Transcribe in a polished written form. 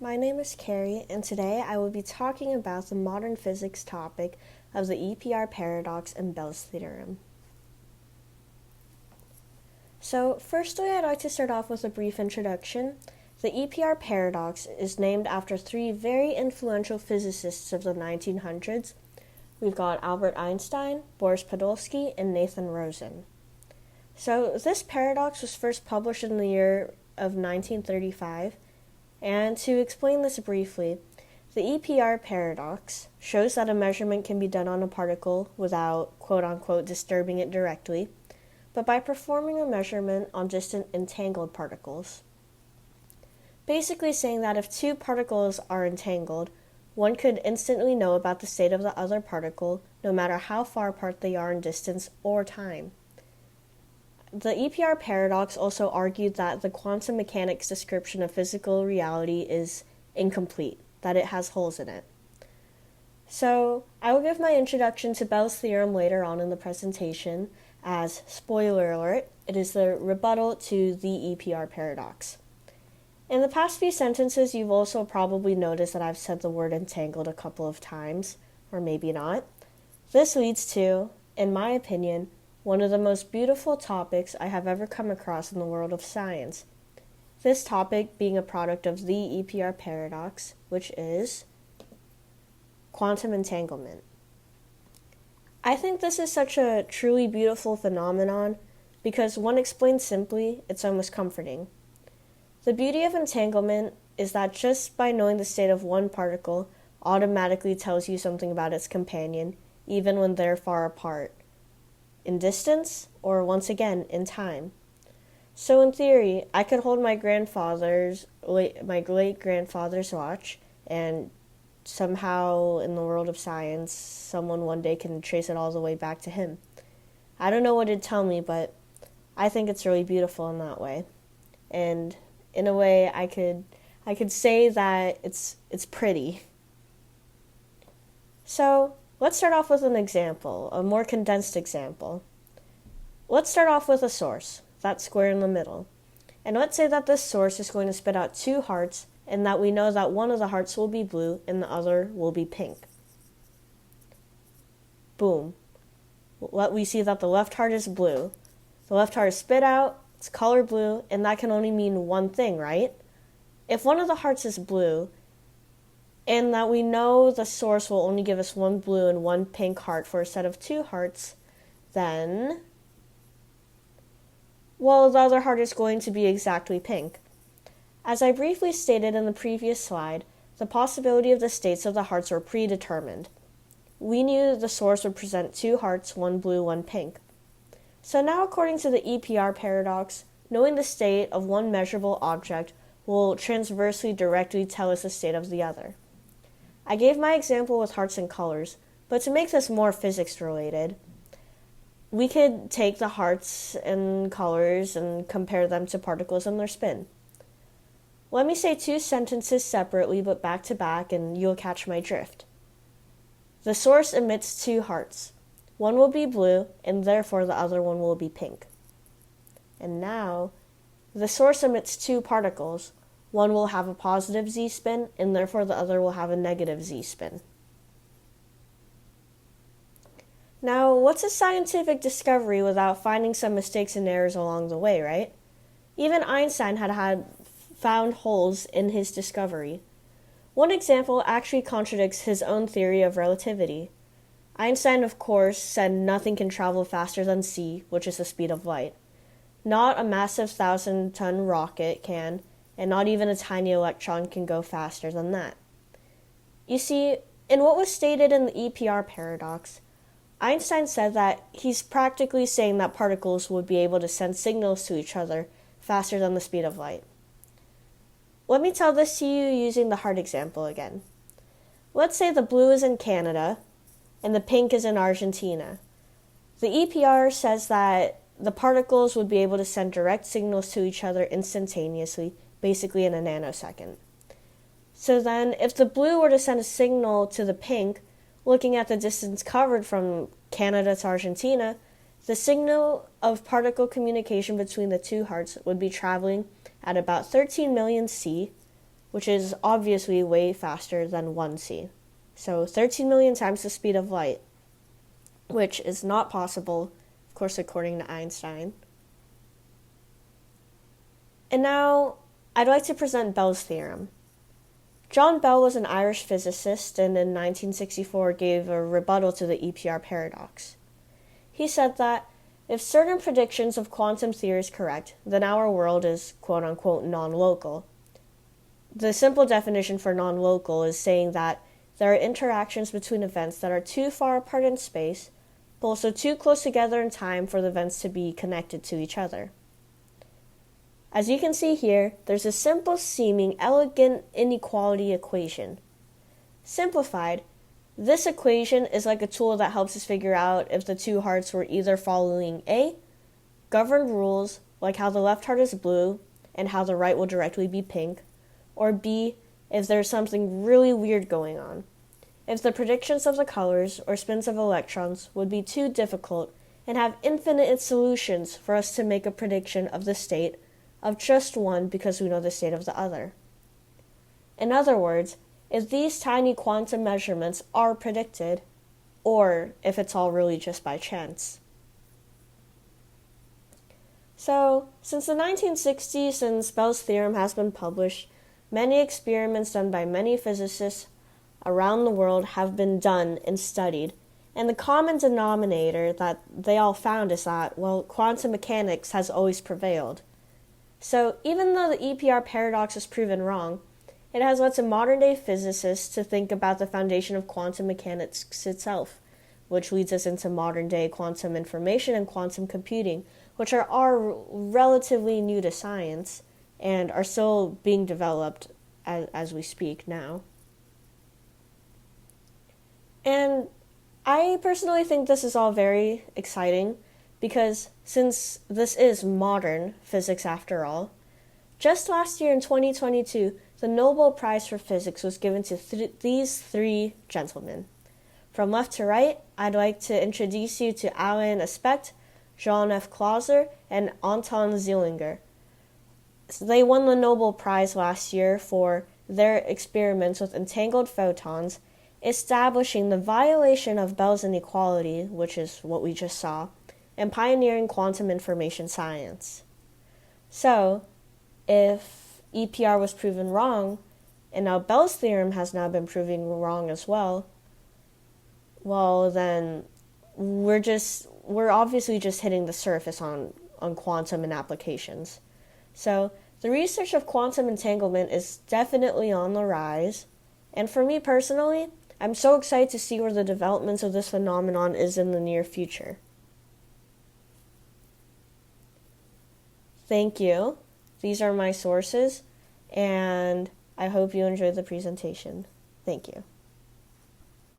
My name is Carrie, and today I will be talking about the modern physics topic of the EPR paradox and Bell's theorem. So, firstly, I'd like to start off with a brief introduction. The EPR paradox is named after three very influential physicists of the 1900s. We've got Albert Einstein, Boris Podolsky, and Nathan Rosen. So, this paradox was first published in the year of 1935. And to explain this briefly, the EPR paradox shows that a measurement can be done on a particle without, quote-unquote, disturbing it directly, but by performing a measurement on distant entangled particles. Basically saying that if two particles are entangled, one could instantly know about the state of the other particle, no matter how far apart they are in distance or time. The EPR paradox also argued that the quantum mechanics description of physical reality is incomplete, that it has holes in it. So, I will give my introduction to Bell's theorem later on in the presentation, as, spoiler alert, it is the rebuttal to the EPR paradox. In the past few sentences, you've also probably noticed that I've said the word entangled a couple of times, or maybe not. This leads to, in my opinion, one of the most beautiful topics I have ever come across in the world of science. This topic being a product of the EPR paradox, which is quantum entanglement. I think this is such a truly beautiful phenomenon because when explained simply, it's almost comforting. The beauty of entanglement is that just by knowing the state of one particle automatically tells you something about its companion, even when they're far apart. In distance, or once again, in time. So in theory, I could hold my late grandfather's watch, and somehow in the world of science, someone one day can trace it all the way back to him. I don't know what it'd tell me, but I think it's really beautiful in that way. And in a way, I could say that it's pretty. So, let's start off with an example, a more condensed example. Let's start off with a source, that square in the middle. And let's say that this source is going to spit out two hearts, and that we know that one of the hearts will be blue and the other will be pink. Boom. We see that the left heart is blue. The left heart is spit out, it's color blue, and that can only mean one thing, right? If one of the hearts is blue, and that we know the source will only give us one blue and one pink heart for a set of two hearts, then, well, the other heart is going to be exactly pink. As I briefly stated in the previous slide, the possibility of the states of the hearts were predetermined. We knew the source would present two hearts, one blue, one pink. So now, according to the EPR paradox, knowing the state of one measurable object will transversely directly tell us the state of the other. I gave my example with hearts and colors, but to make this more physics-related, we could take the hearts and colors and compare them to particles and their spin. Let me say two sentences separately but back to back and you'll catch my drift. The source emits two hearts. One will be blue and therefore the other one will be pink. And now, the source emits two particles. One will have a positive z-spin, and therefore the other will have a negative z-spin. Now, what's a scientific discovery without finding some mistakes and errors along the way, right? Even Einstein had found holes in his discovery. One example actually contradicts his own theory of relativity. Einstein, of course, said nothing can travel faster than c, which is the speed of light. Not a massive 1,000-ton rocket can, and not even a tiny electron can go faster than that. You see, in what was stated in the EPR paradox, Einstein said that he's practically saying that particles would be able to send signals to each other faster than the speed of light. Let me tell this to you using the heart example again. Let's say the blue is in Canada, and the pink is in Argentina. The EPR says that the particles would be able to send direct signals to each other instantaneously, basically in a nanosecond. So then, if the blue were to send a signal to the pink, looking at the distance covered from Canada to Argentina, the signal of particle communication between the two hearts would be traveling at about 13 million c, which is obviously way faster than 1c. So 13 million times the speed of light, which is not possible, of course, according to Einstein. And now, I'd like to present Bell's theorem. John Bell was an Irish physicist and in 1964 gave a rebuttal to the EPR paradox. He said that if certain predictions of quantum theory is correct, then our world is quote-unquote non-local. The simple definition for non-local is saying that there are interactions between events that are too far apart in space, but also too close together in time for the events to be connected to each other. As you can see here, there's a simple seeming elegant inequality equation. Simplified, this equation is like a tool that helps us figure out if the two hearts were either following A, governed rules, like how the left heart is blue and how the right will directly be pink, or B, if there's something really weird going on. If the predictions of the colors or spins of electrons would be too difficult and have infinite solutions for us to make a prediction of the state of just one because we know the state of the other. In other words, if these tiny quantum measurements are predicted, or if it's all really just by chance. So, since the 1960s, since Bell's theorem has been published, many experiments done by many physicists around the world have been done and studied, and the common denominator that they all found is that, well, quantum mechanics has always prevailed. So, even though the EPR paradox is proven wrong, it has led to modern-day physicists to think about the foundation of quantum mechanics itself, which leads us into modern-day quantum information and quantum computing, which are relatively new to science and are still being developed as we speak now. And I personally think this is all very exciting because since this is modern physics after all, just last year in 2022, the Nobel Prize for Physics was given to these three gentlemen. From left to right, I'd like to introduce you to Alain Aspect, Jean F. Clauser, and Anton Zeilinger. They won the Nobel Prize last year for their experiments with entangled photons, establishing the violation of Bell's inequality, which is what we just saw, and pioneering quantum information science. So, if EPR was proven wrong, and now Bell's theorem has now been proven wrong as well, well then we're obviously just hitting the surface on quantum and applications. So the research of quantum entanglement is definitely on the rise, and for me personally, I'm so excited to see where the developments of this phenomenon is in the near future. Thank you. These are my sources, and I hope you enjoyed the presentation. Thank you.